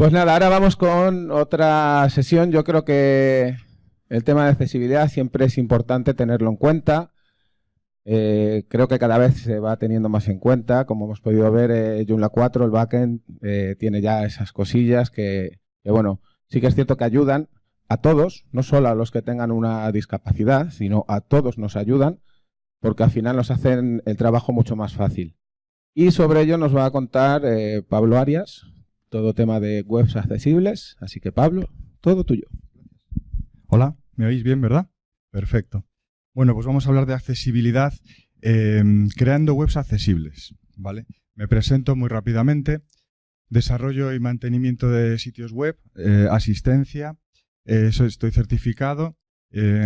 Pues nada, ahora vamos con otra sesión. Yo creo que el tema de accesibilidad siempre es importante tenerlo en cuenta. Creo que cada vez se va teniendo más en cuenta. Como hemos podido ver, Joomla 4, el backend, tiene ya esas cosillas que, bueno, sí que es cierto que ayudan a todos, no solo a los que tengan una discapacidad, sino a todos nos ayudan, porque al final nos hacen el trabajo mucho más fácil. Y sobre ello nos va a contar Pablo Arias, todo tema de webs accesibles. Así que, Pablo, todo tuyo. Hola, ¿me oís bien, verdad? Perfecto. Bueno, pues vamos a hablar de accesibilidad creando webs accesibles, ¿vale? Me presento muy rápidamente. Desarrollo y mantenimiento de sitios web, asistencia, estoy certificado.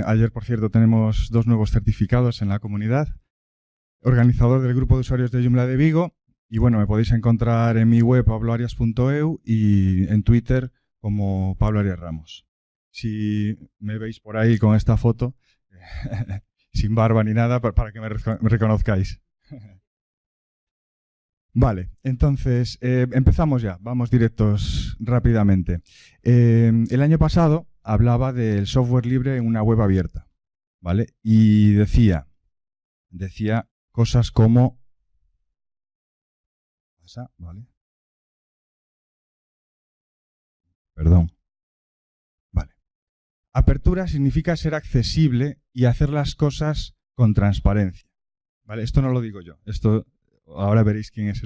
Ayer, por cierto, tenemos 2 nuevos certificados en la comunidad. Organizador del grupo de usuarios de Joomla de Vigo. Y bueno, me podéis encontrar en mi web pabloarias.eu y en Twitter como Pablo Arias Ramos. Si me veis por ahí con esta foto, sin barba ni nada, para que me reconozcáis. Vale, entonces empezamos ya, vamos directos rápidamente. El año pasado hablaba del software libre en una web abierta, ¿vale? Y decía cosas como... ¿Vale? Perdón. Vale. Apertura significa ser accesible y hacer las cosas con transparencia. ¿Vale? Esto no lo digo yo. Esto ahora veréis quién es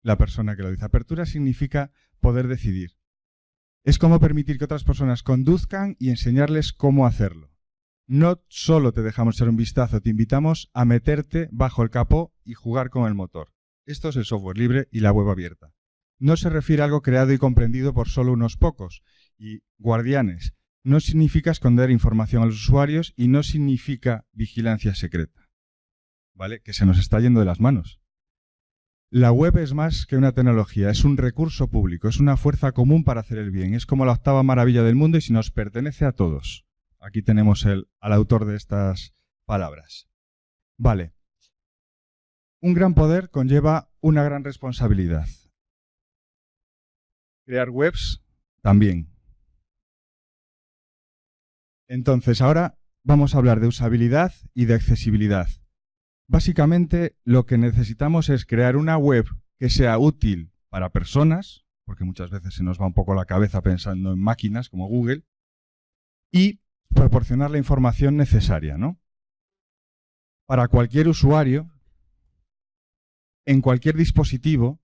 la persona que lo dice. Apertura significa poder decidir. Es como permitir que otras personas conduzcan y enseñarles cómo hacerlo. No solo te dejamos echar un vistazo, te invitamos a meterte bajo el capó y jugar con el motor. Esto es el software libre y la web abierta. No se refiere a algo creado y comprendido por solo unos pocos. Y guardianes, no significa esconder información a los usuarios y no significa vigilancia secreta. ¿Vale? Que se nos está yendo de las manos. La web es más que una tecnología, es un recurso público, es una fuerza común para hacer el bien. Es como la 8ª maravilla del mundo y si nos pertenece a todos. Aquí tenemos al autor de estas palabras. Vale. Un gran poder conlleva una gran responsabilidad. Crear webs también. Entonces, ahora vamos a hablar de usabilidad y de accesibilidad. Básicamente, lo que necesitamos es crear una web que sea útil para personas, porque muchas veces se nos va un poco la cabeza pensando en máquinas como Google, y proporcionar la información necesaria, ¿no? Para cualquier usuario, en cualquier dispositivo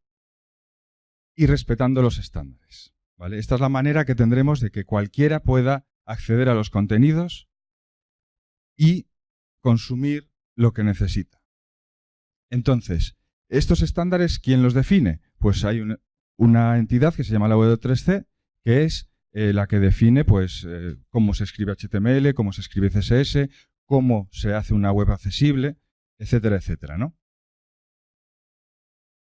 y respetando los estándares, ¿vale? Esta es la manera que tendremos de que cualquiera pueda acceder a los contenidos y consumir lo que necesita. Entonces, estos estándares, ¿quién los define? Pues hay una entidad que se llama la W3C, que es la que define pues, cómo se escribe HTML, cómo se escribe CSS, cómo se hace una web accesible, etcétera, etcétera, ¿no?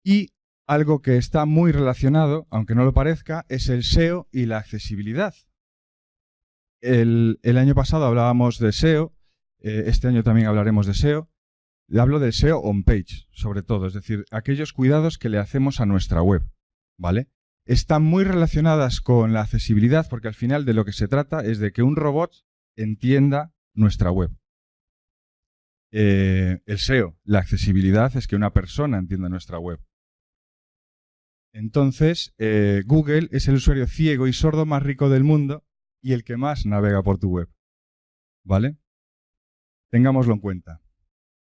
Y algo que está muy relacionado, aunque no lo parezca, es el SEO y la accesibilidad. El año pasado hablábamos de SEO, este año también hablaremos de SEO. Hablo del SEO on-page, sobre todo, es decir, aquellos cuidados que le hacemos a nuestra web, ¿vale? Están muy relacionadas con la accesibilidad porque al final de lo que se trata es de que un robot entienda nuestra web. El SEO, la accesibilidad es que una persona entienda nuestra web. Entonces, Google es el usuario ciego y sordo más rico del mundo y el que más navega por tu web, ¿vale? Tengámoslo en cuenta.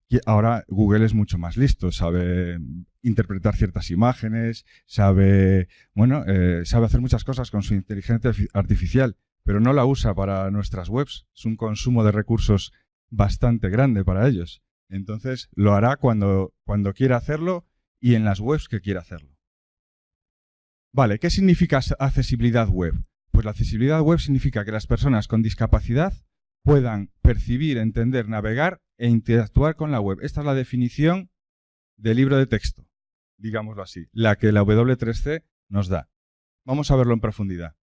Y ahora Google es mucho más listo, sabe interpretar ciertas imágenes, sabe hacer muchas cosas con su inteligencia artificial, pero no la usa para nuestras webs. Es un consumo de recursos bastante grande para ellos. Entonces, lo hará cuando quiera hacerlo y en las webs que quiera hacerlo. Vale, ¿qué significa accesibilidad web? Pues la accesibilidad web significa que las personas con discapacidad puedan percibir, entender, navegar e interactuar con la web. Esta es la definición del libro de texto, digámoslo así, la que la W3C nos da. Vamos a verlo en profundidad.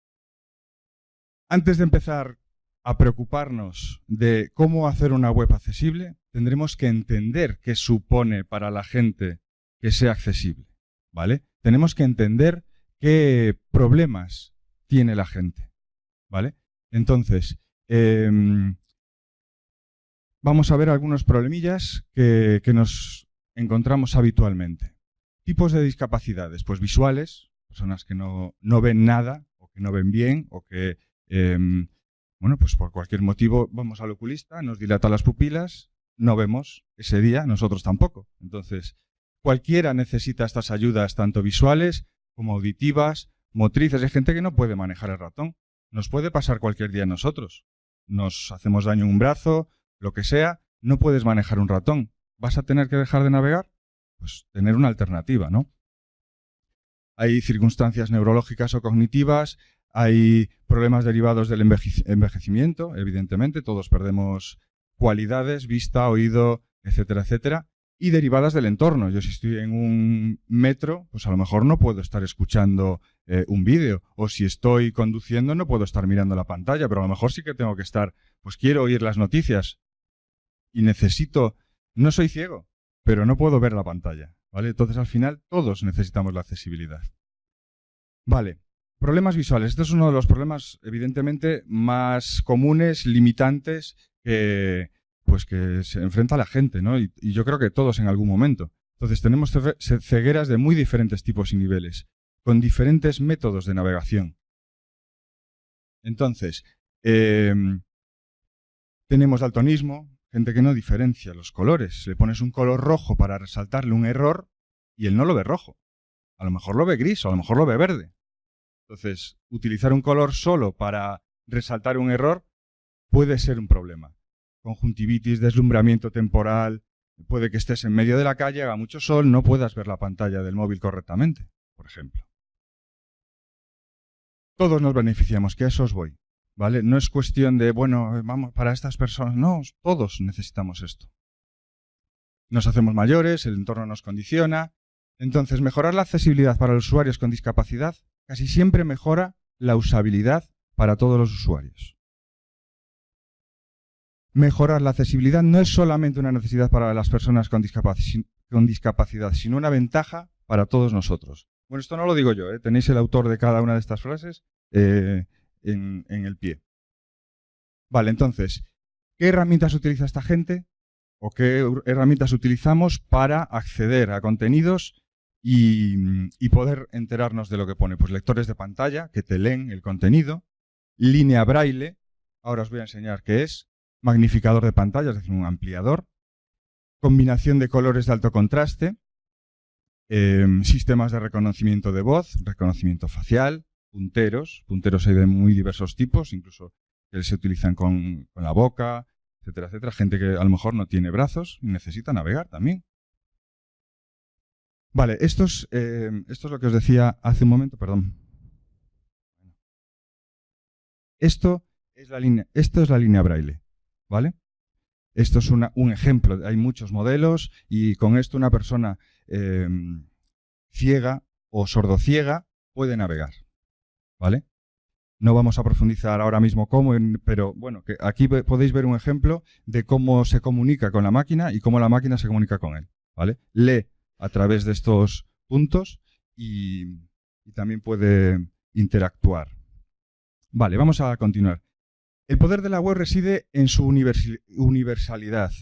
Antes de empezar a preocuparnos de cómo hacer una web accesible, tendremos que entender qué supone para la gente que sea accesible, ¿vale? Tenemos que entender qué problemas tiene la gente, ¿vale? Entonces, vamos a ver algunos problemillas que nos encontramos habitualmente. Tipos de discapacidades, pues visuales, personas que no ven nada, o que no ven bien, o que, bueno, pues por cualquier motivo vamos al oculista, nos dilata las pupilas, no vemos ese día, nosotros tampoco. Entonces, cualquiera necesita estas ayudas, tanto visuales como auditivas, motrices. Hay gente que no puede manejar el ratón. Nos puede pasar cualquier día a nosotros. Nos hacemos daño en un brazo, lo que sea, no puedes manejar un ratón. ¿Vas a tener que dejar de navegar? Pues tener una alternativa, ¿no? Hay circunstancias neurológicas o cognitivas, hay problemas derivados del envejecimiento, evidentemente, todos perdemos cualidades, vista, oído, etcétera, etcétera, y derivadas del entorno. Yo si estoy en un metro, pues a lo mejor no puedo estar escuchando un vídeo, o si estoy conduciendo no puedo estar mirando la pantalla, pero a lo mejor sí que tengo que estar, pues quiero oír las noticias y necesito, no soy ciego, pero no puedo ver la pantalla, ¿vale? Entonces al final todos necesitamos la accesibilidad. Vale, problemas visuales. Este es uno de los problemas evidentemente más comunes, limitantes, que se enfrenta la gente, ¿no? Y yo creo que todos en algún momento. Entonces tenemos cegueras de muy diferentes tipos y niveles, con diferentes métodos de navegación. Entonces, tenemos daltonismo, gente que no diferencia los colores. Le pones un color rojo para resaltarle un error y él no lo ve rojo. A lo mejor lo ve gris o a lo mejor lo ve verde. Entonces, utilizar un color solo para resaltar un error puede ser un problema. Conjuntivitis, deslumbramiento temporal, puede que estés en medio de la calle, haga mucho sol, no puedas ver la pantalla del móvil correctamente, por ejemplo. Todos nos beneficiamos, que a eso os voy, ¿vale? No es cuestión de, bueno, vamos, para estas personas, no, todos necesitamos esto. Nos hacemos mayores, el entorno nos condiciona. Entonces, mejorar la accesibilidad para los usuarios con discapacidad casi siempre mejora la usabilidad para todos los usuarios. Mejorar la accesibilidad no es solamente una necesidad para las personas con discapacidad, sino una ventaja para todos nosotros. Bueno, esto no lo digo yo, tenéis el autor de cada una de estas frases en el pie. Vale, entonces, ¿qué herramientas utiliza esta gente? ¿O qué herramientas utilizamos para acceder a contenidos y poder enterarnos de lo que pone? Pues lectores de pantalla, que te leen el contenido, línea braille, ahora os voy a enseñar qué es, magnificador de pantalla, es decir, un ampliador, combinación de colores de alto contraste, sistemas de reconocimiento de voz, reconocimiento facial, punteros hay de muy diversos tipos, incluso que se utilizan con la boca, etcétera, etcétera. Gente que a lo mejor no tiene brazos y necesita navegar también. Vale, esto es lo que os decía hace un momento, perdón. Esto es la línea braille, ¿vale? Esto es un ejemplo, hay muchos modelos y con esto una persona ciega o sordociega puede navegar, ¿vale? No vamos a profundizar ahora mismo cómo, pero bueno, que aquí podéis ver un ejemplo de cómo se comunica con la máquina y cómo la máquina se comunica con él, ¿vale? Lee a través de estos puntos y también puede interactuar. Vale, vamos a continuar. El poder de la web reside en su universalidad.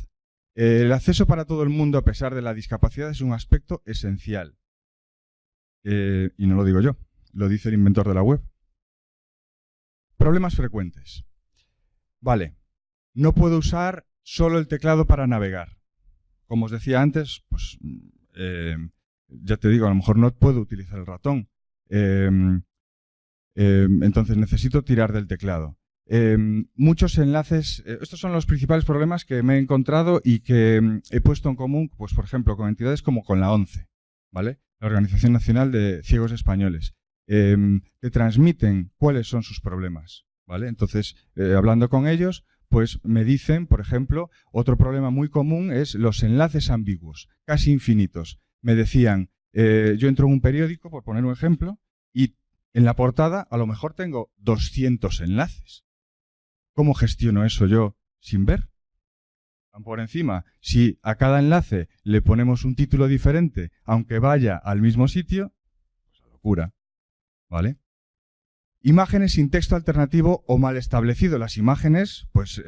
El acceso para todo el mundo, a pesar de la discapacidad, es un aspecto esencial. Y no lo digo yo, lo dice el inventor de la web. Problemas frecuentes. Vale, no puedo usar solo el teclado para navegar. Como os decía antes, pues ya te digo, a lo mejor no puedo utilizar el ratón. Entonces necesito tirar del teclado. Muchos enlaces, estos son los principales problemas que me he encontrado y que he puesto en común, pues por ejemplo, con entidades como con la ONCE, ¿vale? La Organización Nacional de Ciegos Españoles. Te transmiten cuáles son sus problemas, ¿vale? Entonces, hablando con ellos, pues me dicen, por ejemplo, otro problema muy común es los enlaces ambiguos, casi infinitos. Me decían, yo entro en un periódico, por poner un ejemplo, y en la portada a lo mejor tengo 200 enlaces. ¿Cómo gestiono eso yo sin ver? Por encima, si a cada enlace le ponemos un título diferente, aunque vaya al mismo sitio, pues locura. ¿vale? Imágenes sin texto alternativo o mal establecido. Las imágenes, pues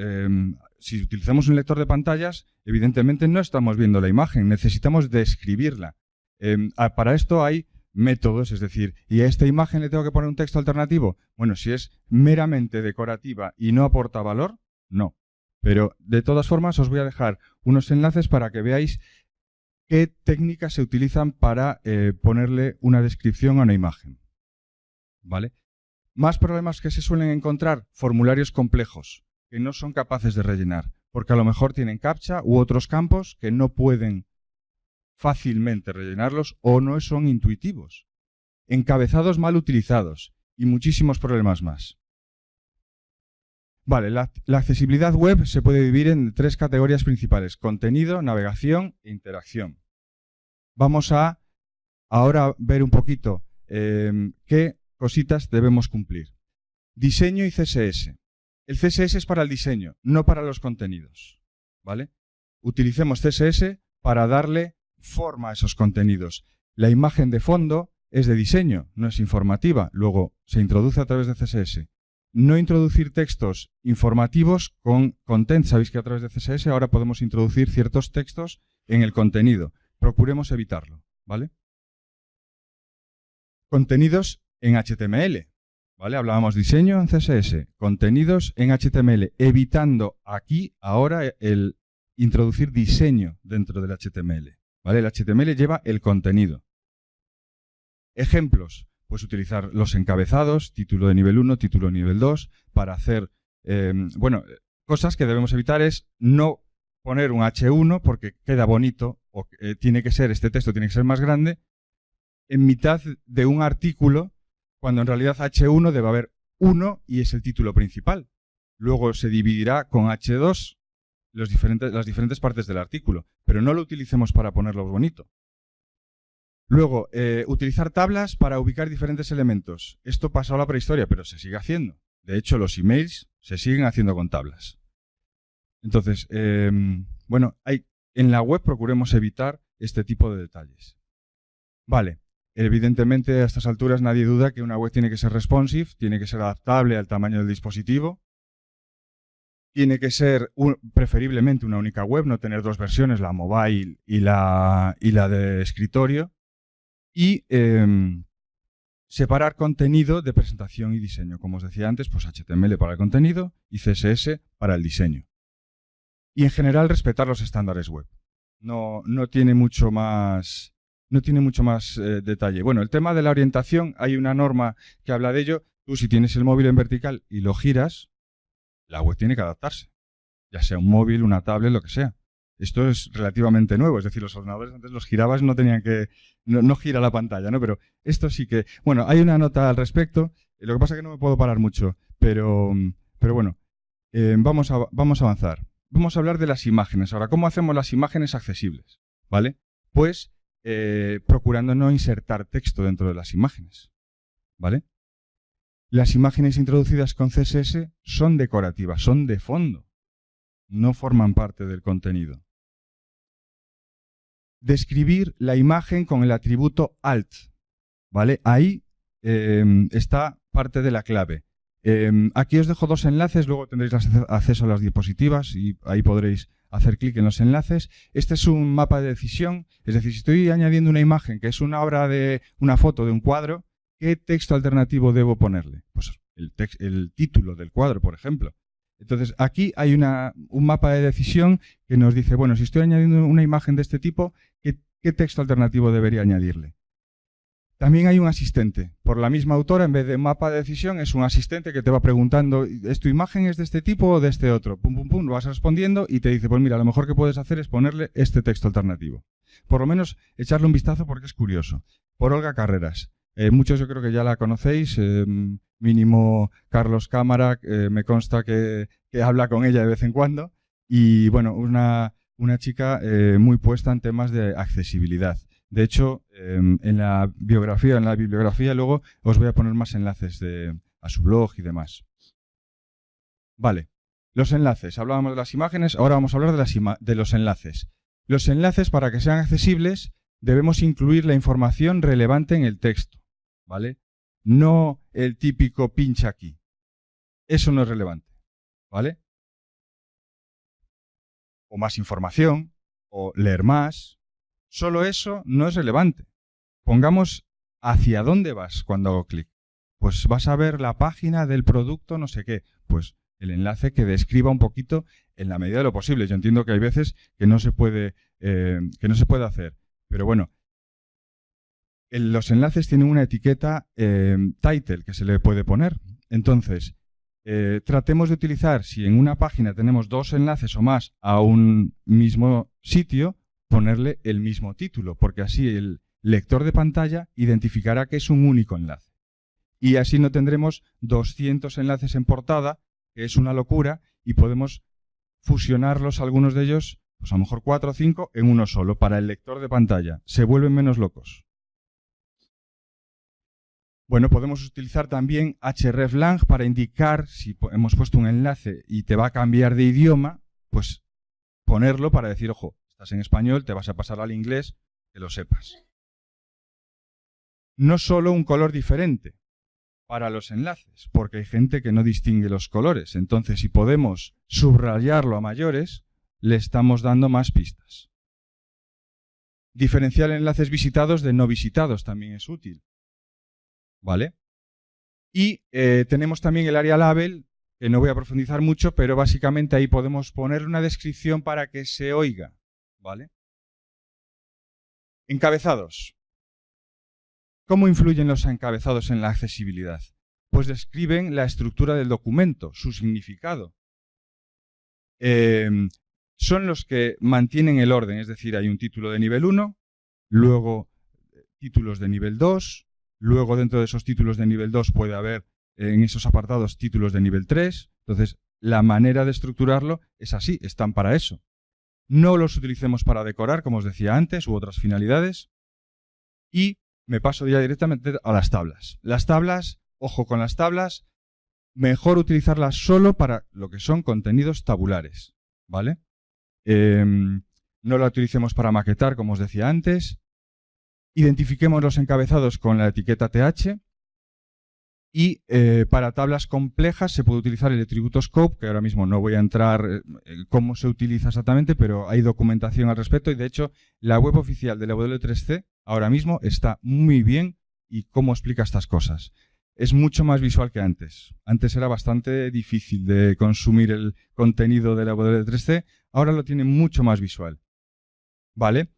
si utilizamos un lector de pantallas, evidentemente no estamos viendo la imagen, necesitamos describirla. Para esto hay métodos, es decir, ¿y a esta imagen le tengo que poner un texto alternativo? Bueno, si es meramente decorativa y no aporta valor, no. Pero de todas formas os voy a dejar unos enlaces para que veáis qué técnicas se utilizan para ponerle una descripción a una imagen, ¿vale? Más problemas que se suelen encontrar, formularios complejos que no son capaces de rellenar, porque a lo mejor tienen captcha u otros campos que no pueden fácilmente rellenarlos o no son intuitivos. Encabezados mal utilizados y muchísimos problemas más. Vale, la accesibilidad web se puede dividir en 3 categorías principales: contenido, navegación e interacción. Vamos a ahora ver un poquito qué cositas debemos cumplir. Diseño y CSS. El CSS es para el diseño, no para los contenidos, ¿vale? Utilicemos CSS para darle forma a esos contenidos. La imagen de fondo es de diseño, no es informativa, luego se introduce a través de CSS. No introducir textos informativos con content. Sabéis que a través de CSS ahora podemos introducir ciertos textos en el contenido. Procuremos evitarlo, ¿vale? Contenidos en HTML, ¿vale? Hablábamos diseño en CSS, contenidos en HTML, evitando aquí ahora el introducir diseño dentro del HTML, ¿vale? El HTML lleva el contenido. Ejemplos, pues utilizar los encabezados, título de nivel 1, título de nivel 2, para hacer, cosas que debemos evitar es no poner un H1 porque queda bonito, o tiene que ser, este texto tiene que ser más grande, en mitad de un artículo, cuando en realidad H1 debe haber 1 y es el título principal. Luego se dividirá con H2 las diferentes partes del artículo, pero no lo utilicemos para ponerlo bonito. Luego, utilizar tablas para ubicar diferentes elementos. Esto pasó a la prehistoria, pero se sigue haciendo. De hecho, los emails se siguen haciendo con tablas. Entonces, en la web procuremos evitar este tipo de detalles. Vale. Evidentemente, a estas alturas nadie duda que una web tiene que ser responsive, tiene que ser adaptable al tamaño del dispositivo, tiene que ser preferiblemente una única web, no tener 2 versiones, la mobile y la de escritorio, y separar contenido de presentación y diseño. Como os decía antes, pues HTML para el contenido y CSS para el diseño. Y en general respetar los estándares web. No tiene mucho más... No tiene mucho más detalle. Bueno, el tema de la orientación, hay una norma que habla de ello. Tú, si tienes el móvil en vertical y lo giras, la web tiene que adaptarse. Ya sea un móvil, una tablet, lo que sea. Esto es relativamente nuevo. Es decir, los ordenadores antes los girabas, no tenían que... No gira la pantalla, ¿no? Pero esto sí que... Bueno, hay una nota al respecto. Lo que pasa es que no me puedo parar mucho. Pero bueno, vamos a avanzar. Vamos a hablar de las imágenes. Ahora, ¿cómo hacemos las imágenes accesibles? ¿Vale? Pues... procurando no insertar texto dentro de las imágenes, ¿vale? Las imágenes introducidas con CSS son decorativas, son de fondo, no forman parte del contenido. Describir la imagen con el atributo alt, ¿vale? Ahí está parte de la clave. Aquí os dejo 2 enlaces, luego tendréis acceso a las diapositivas y ahí podréis hacer clic en los enlaces. Este es un mapa de decisión, es decir, si estoy añadiendo una imagen que es una foto de un cuadro, ¿qué texto alternativo debo ponerle? Pues el título del cuadro, por ejemplo. Entonces, aquí hay un mapa de decisión que nos dice, bueno, si estoy añadiendo una imagen de este tipo, ¿qué texto alternativo debería añadirle? También hay un asistente. Por la misma autora, en vez de mapa de decisión, es un asistente que te va preguntando, ¿es tu imagen es de este tipo o de este otro? Pum, pum, pum, lo vas respondiendo y te dice, pues mira, lo mejor que puedes hacer es ponerle este texto alternativo. Por lo menos echarle un vistazo porque es curioso. Por Olga Carreras. Muchos yo creo que ya la conocéis, mínimo Carlos Cámara, me consta que habla con ella de vez en cuando. Y bueno, una chica muy puesta en temas de accesibilidad. De hecho, en la bibliografía luego os voy a poner más enlaces a su blog y demás. Vale, los enlaces. Hablábamos de las imágenes, ahora vamos a hablar de los enlaces. Los enlaces, para que sean accesibles, debemos incluir la información relevante en el texto, ¿vale? no el típico pincha aquí. Eso no es relevante, ¿vale? O más información, o leer más. Solo eso no es relevante. Pongamos hacia dónde vas cuando hago clic. Pues vas a ver la página del producto no sé qué. Pues el enlace que describa un poquito en la medida de lo posible. Yo entiendo que hay veces que no se puede hacer. Pero bueno, los enlaces tienen una etiqueta title que se le puede poner. Entonces, tratemos de utilizar, si en una página tenemos 2 enlaces o más a un mismo sitio, ponerle el mismo título, porque así el lector de pantalla identificará que es un único enlace. Y así no tendremos 200 enlaces en portada, que es una locura, y podemos fusionarlos, algunos de ellos, pues a lo mejor 4 o 5, en uno solo, para el lector de pantalla. Se vuelven menos locos. Bueno, podemos utilizar también hreflang para indicar, si hemos puesto un enlace y te va a cambiar de idioma, pues ponerlo para decir, ojo, estás en español, te vas a pasar al inglés, que lo sepas. No solo un color diferente para los enlaces, porque hay gente que no distingue los colores. Entonces, si podemos subrayarlo a mayores, le estamos dando más pistas. Diferenciar enlaces visitados de no visitados también es útil. ¿Vale? Y tenemos también el area label, que no voy a profundizar mucho, pero básicamente ahí podemos poner una descripción para que se oiga. ¿Vale? Encabezados. ¿Cómo influyen los encabezados en la accesibilidad? Pues describen la estructura del documento, su significado. Son los que mantienen el orden, es decir, hay un título de nivel 1, luego títulos de nivel 2, luego dentro de esos títulos de nivel 2 puede haber en esos apartados títulos de nivel 3. Entonces, la manera de estructurarlo es así, están para eso. No los utilicemos para decorar, como os decía antes, u otras finalidades. Y me paso ya directamente a las tablas. Las tablas, ojo con las tablas, mejor utilizarlas solo para lo que son contenidos tabulares, ¿vale? No la utilicemos para maquetar, como os decía antes. Identifiquemos los encabezados con la etiqueta TH. Y para tablas complejas se puede utilizar el atributo scope, que ahora mismo no voy a entrar en cómo se utiliza exactamente, pero hay documentación al respecto. Y de hecho, la web oficial de la W3C ahora mismo está muy bien y cómo explica estas cosas. Es mucho más visual que antes. Antes era bastante difícil de consumir el contenido de la W3C, ahora lo tiene mucho más visual. ¿Vale?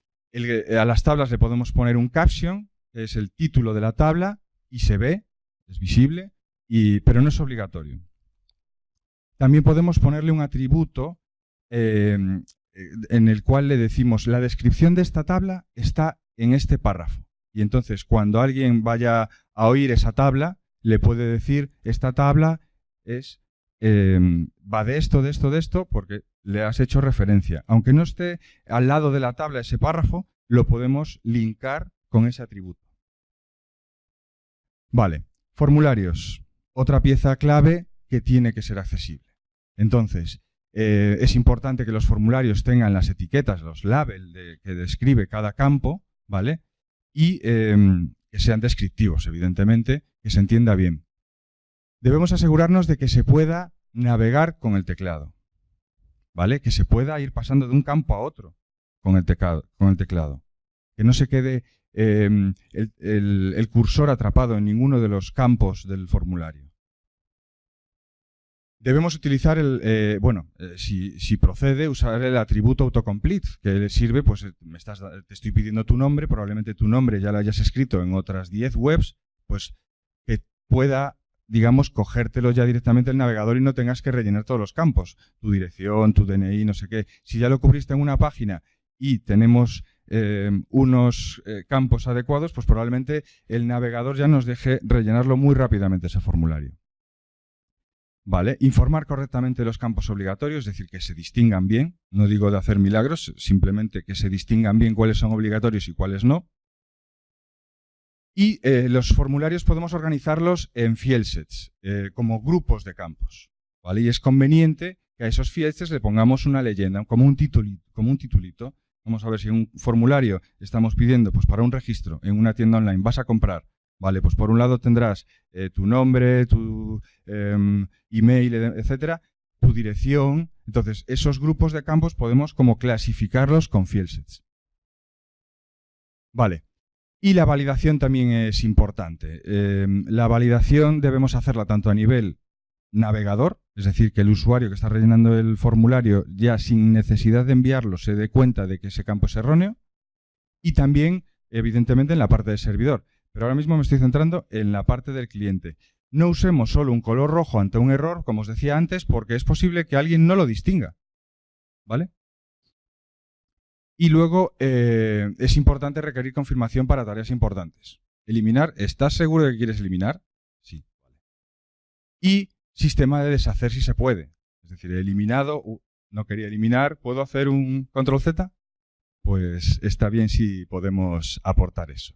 A las tablas le podemos poner un caption, que es el título de la tabla, y se ve, es visible, pero no es obligatorio. También podemos ponerle un atributo en el cual le decimos, la descripción de esta tabla está en este párrafo. Y entonces, cuando alguien vaya a oír esa tabla, le puede decir, esta tabla va de esto, porque le has hecho referencia. Aunque no esté al lado de la tabla ese párrafo, lo podemos linkar con ese atributo. Vale, formularios. Otra pieza clave que tiene que ser accesible. Entonces, es importante que los formularios tengan las etiquetas, los labels que describe cada campo, ¿vale? Y que sean descriptivos, evidentemente, que se entienda bien. Debemos asegurarnos de que se pueda navegar con el teclado, ¿vale? Que se pueda ir pasando de un campo a otro con el teclado. Que no se quede el cursor atrapado en ninguno de los campos del formulario. Debemos utilizar si procede, usar el atributo autocomplete, que le sirve, pues te estoy pidiendo tu nombre, probablemente tu nombre ya lo hayas escrito en otras 10 webs, pues que pueda, digamos, cogértelo ya directamente el navegador y no tengas que rellenar todos los campos, tu dirección, tu DNI, no sé qué. Si ya lo cubriste en una página y tenemos unos campos adecuados, pues probablemente el navegador ya nos deje rellenarlo muy rápidamente ese formulario. ¿Vale? Informar correctamente los campos obligatorios, es decir, que se distingan bien. No digo de hacer milagros, simplemente que se distingan bien cuáles son obligatorios y cuáles no. Y los formularios podemos organizarlos en fieldsets, como grupos de campos, ¿vale? Y es conveniente que a esos fieldsets le pongamos una leyenda, como un titulito. Vamos a ver si en un formulario estamos pidiendo, pues para un registro en una tienda online vas a comprar Vale, pues por un lado tendrás tu nombre, tu email, etcétera, tu dirección. Entonces, esos grupos de campos podemos como clasificarlos con field sets. Vale. Y la validación también es importante. La validación debemos hacerla tanto a nivel navegador, es decir, que el usuario que está rellenando el formulario ya sin necesidad de enviarlo se dé cuenta de que ese campo es erróneo, y también, evidentemente, en la parte del servidor. Pero ahora mismo me estoy centrando en la parte del cliente. No usemos solo un color rojo ante un error, como os decía antes, porque es posible que alguien no lo distinga. ¿Vale? Y luego es importante requerir confirmación para tareas importantes. Eliminar, ¿estás seguro de que quieres eliminar? Sí. Vale. Y sistema de deshacer si se puede. Es decir, he eliminado, no quería eliminar, ¿puedo hacer un control Z? Pues está bien si podemos aportar eso.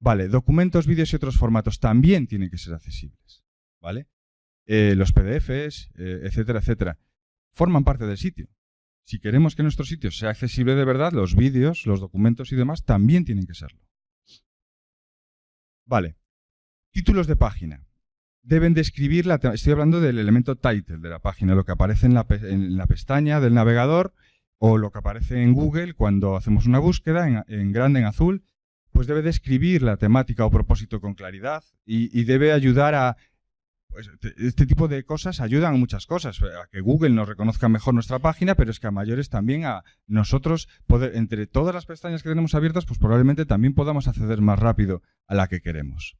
Vale, documentos, vídeos y otros formatos también tienen que ser accesibles. ¿Vale? Los PDFs, etcétera, etcétera, forman parte del sitio. Si queremos que nuestro sitio sea accesible de verdad, los vídeos, los documentos y demás también tienen que serlo. Vale. Títulos de página. Deben describir estoy hablando del elemento title de la página, lo que aparece en la pestaña del navegador o lo que aparece en Google cuando hacemos una búsqueda en grande, en azul, pues debe describir la temática o propósito con claridad y debe ayudar a... Pues este tipo de cosas ayudan a muchas cosas, a que Google nos reconozca mejor nuestra página, pero es que a mayores también a nosotros, entre todas las pestañas que tenemos abiertas, pues probablemente también podamos acceder más rápido a la que queremos.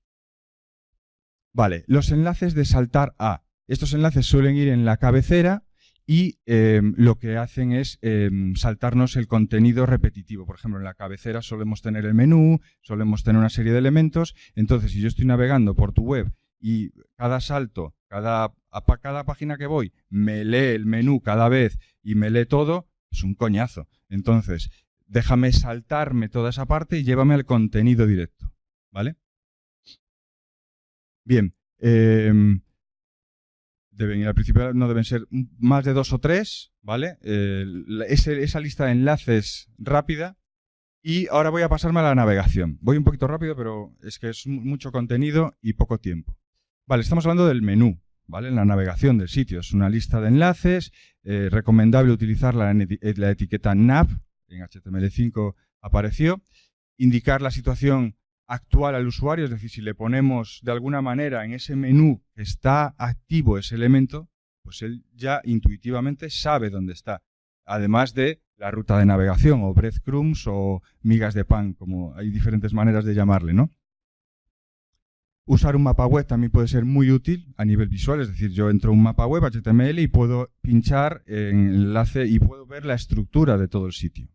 Vale, los enlaces de saltar a. Estos enlaces suelen ir en la cabecera y lo que hacen es saltarnos el contenido repetitivo. Por ejemplo, en la cabecera solemos tener el menú, solemos tener una serie de elementos. Entonces, si yo estoy navegando por tu web y cada salto, cada página que voy, me lee el menú cada vez y me lee todo, es un coñazo. Entonces, déjame saltarme toda esa parte y llévame al contenido directo. ¿Vale? Bien. Al principio no deben ser más de 2 o 3, ¿vale? Esa lista de enlaces rápida. Y ahora voy a pasarme a la navegación. Voy un poquito rápido, pero es que es mucho contenido y poco tiempo. Vale, estamos hablando del menú, ¿vale? La navegación del sitio. Es una lista de enlaces, recomendable utilizar la etiqueta nav, en HTML5 apareció, indicar la situación actual al usuario, es decir, si le ponemos de alguna manera en ese menú que está activo ese elemento, pues él ya intuitivamente sabe dónde está. Además de la ruta de navegación, o breadcrumbs, o migas de pan, como hay diferentes maneras de llamarle, ¿no? Usar un mapa web también puede ser muy útil a nivel visual, es decir, yo entro a un mapa web HTML y puedo pinchar en el enlace y puedo ver la estructura de todo el sitio.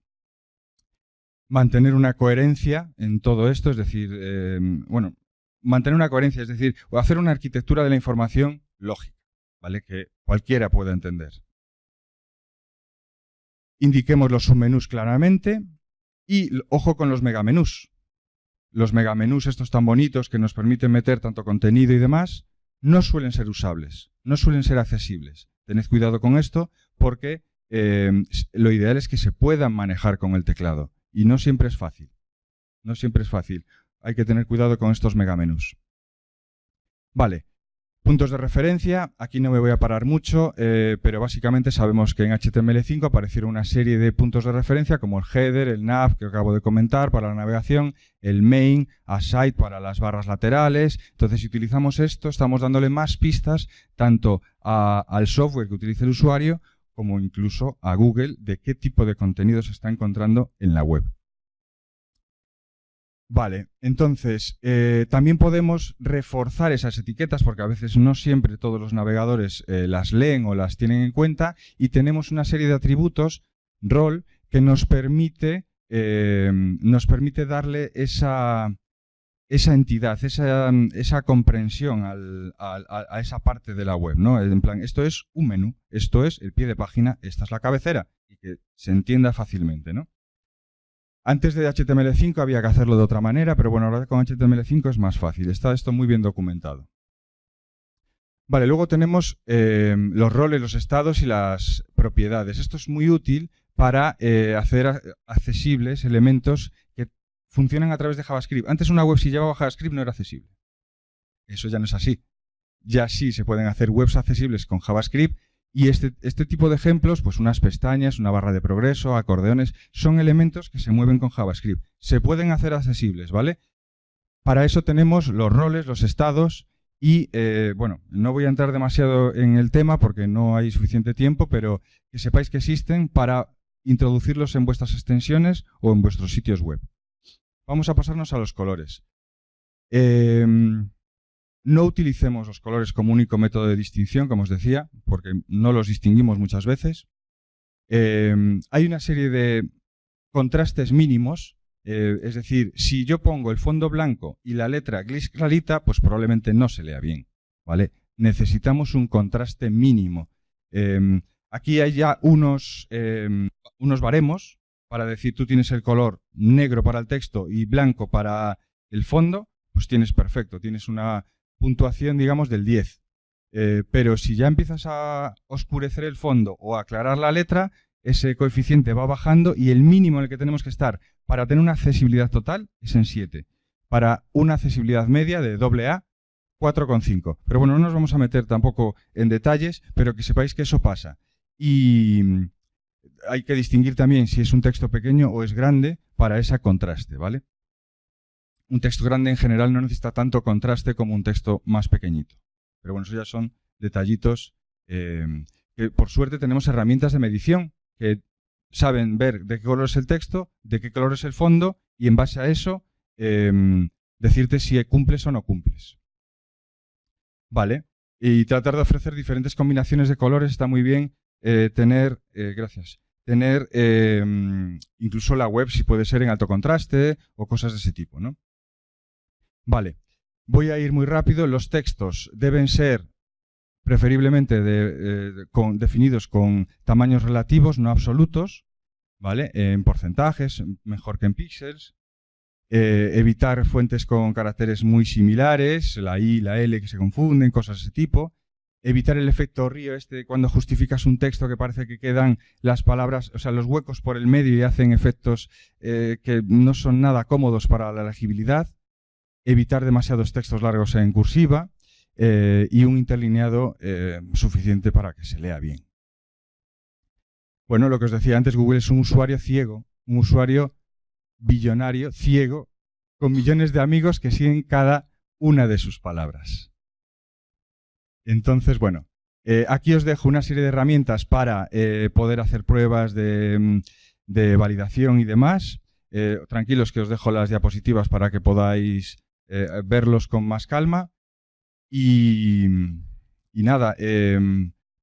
Mantener una coherencia en todo esto, es decir, mantener una coherencia, es decir, o hacer una arquitectura de la información lógica, ¿vale? Que cualquiera pueda entender. Indiquemos los submenús claramente y ojo con los megamenús. Los megamenús estos tan bonitos que nos permiten meter tanto contenido y demás, no suelen ser usables, no suelen ser accesibles. Tened cuidado con esto porque lo ideal es que se puedan manejar con el teclado. Y no siempre es fácil. No siempre es fácil. Hay que tener cuidado con estos megamenús. Vale. Puntos de referencia. Aquí no me voy a parar mucho, pero básicamente sabemos que en HTML5 aparecieron una serie de puntos de referencia como el header, el nav, que acabo de comentar, para la navegación, el main, aside para las barras laterales. Entonces, si utilizamos esto, estamos dándole más pistas tanto al software que utilice el usuario como incluso a Google, de qué tipo de contenido se está encontrando en la web. Vale, entonces, también podemos reforzar esas etiquetas, porque a veces no siempre todos los navegadores las leen o las tienen en cuenta, y tenemos una serie de atributos, rol, que nos permite darle esa entidad, esa comprensión a esa parte de la web, ¿no? En plan, esto es un menú, esto es el pie de página, esta es la cabecera, y que se entienda fácilmente, ¿no? Antes de HTML5 había que hacerlo de otra manera, pero bueno, ahora con HTML5 es más fácil, está esto muy bien documentado. Vale, luego tenemos los roles, los estados y las propiedades. Esto es muy útil para hacer accesibles elementos que funcionan a través de JavaScript. Antes una web si llevaba JavaScript no era accesible. Eso ya no es así. Ya sí se pueden hacer webs accesibles con JavaScript y este tipo de ejemplos, pues unas pestañas, una barra de progreso, acordeones, son elementos que se mueven con JavaScript. Se pueden hacer accesibles, ¿vale? Para eso tenemos los roles, los estados y, bueno, no voy a entrar demasiado en el tema porque no hay suficiente tiempo, pero que sepáis que existen para introducirlos en vuestras extensiones o en vuestros sitios web. Vamos a pasarnos a los colores. No utilicemos los colores como único método de distinción, como os decía, porque no los distinguimos muchas veces. Hay una serie de contrastes mínimos, es decir, si yo pongo el fondo blanco y la letra gris clarita, pues probablemente no se lea bien, ¿vale? Necesitamos un contraste mínimo. Aquí hay ya unos baremos para decir tú tienes el color negro para el texto y blanco para el fondo, pues tienes perfecto, tienes una puntuación, digamos, del 10. Pero si ya empiezas a oscurecer el fondo o a aclarar la letra, ese coeficiente va bajando y el mínimo en el que tenemos que estar para tener una accesibilidad total es en 7. Para una accesibilidad media de AA, 4,5. Pero bueno, no nos vamos a meter tampoco en detalles, pero que sepáis que eso pasa. Y hay que distinguir también si es un texto pequeño o es grande para ese contraste, ¿vale? Un texto grande en general no necesita tanto contraste como un texto más pequeñito. Pero bueno, eso ya son detallitos que por suerte tenemos herramientas de medición que saben ver de qué color es el texto, de qué color es el fondo y en base a eso decirte si cumples o no cumples. Vale, y tratar de ofrecer diferentes combinaciones de colores está muy bien. Tener incluso la web si puede ser en alto contraste o cosas de ese tipo, ¿no? Vale, voy a ir muy rápido. Los textos deben ser preferiblemente definidos con tamaños relativos, no absolutos, ¿vale? En porcentajes, mejor que en píxeles. Evitar fuentes con caracteres muy similares, la I, la L que se confunden, cosas de ese tipo. Evitar el efecto río cuando justificas un texto que parece que quedan las palabras, o sea, los huecos por el medio y hacen efectos que no son nada cómodos para la legibilidad. Evitar demasiados textos largos en cursiva y un interlineado suficiente para que se lea bien. Bueno, lo que os decía antes, Google es un usuario ciego, un usuario billonario, ciego, con millones de amigos que siguen cada una de sus palabras. Entonces, bueno, aquí os dejo una serie de herramientas para poder hacer pruebas de validación y demás. Tranquilos que os dejo las diapositivas para que podáis verlos con más calma. Y nada,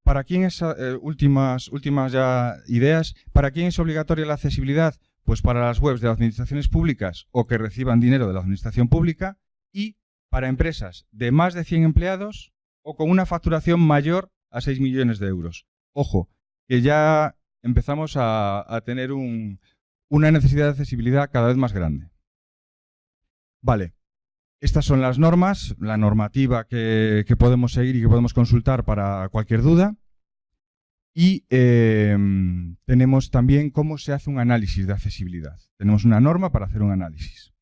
¿para quién es, últimas ya ideas, ¿para quién es obligatoria la accesibilidad? Pues para las webs de las administraciones públicas o que reciban dinero de la administración pública y para empresas de más de 100 empleados o con una facturación mayor a 6 millones de euros. Ojo, que ya empezamos a tener una necesidad de accesibilidad cada vez más grande. Vale, estas son las normas, la normativa que podemos seguir y que podemos consultar para cualquier duda. Y tenemos también cómo se hace un análisis de accesibilidad. Tenemos una norma para hacer un análisis.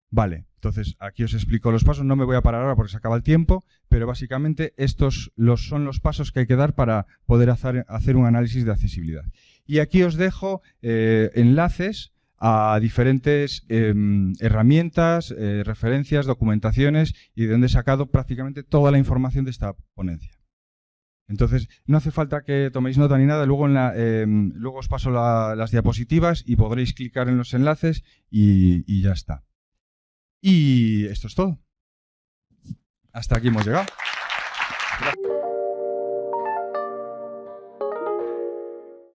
Vale, entonces aquí os explico los pasos. No me voy a parar ahora porque se acaba el tiempo, pero básicamente estos son los pasos que hay que dar para poder hacer un análisis de accesibilidad. Y aquí os dejo enlaces a diferentes herramientas, referencias, documentaciones y de donde he sacado prácticamente toda la información de esta ponencia. Entonces, no hace falta que toméis nota ni nada, luego os paso las diapositivas y podréis clicar en los enlaces y ya está. Y esto es todo. Hasta aquí hemos llegado. Gracias.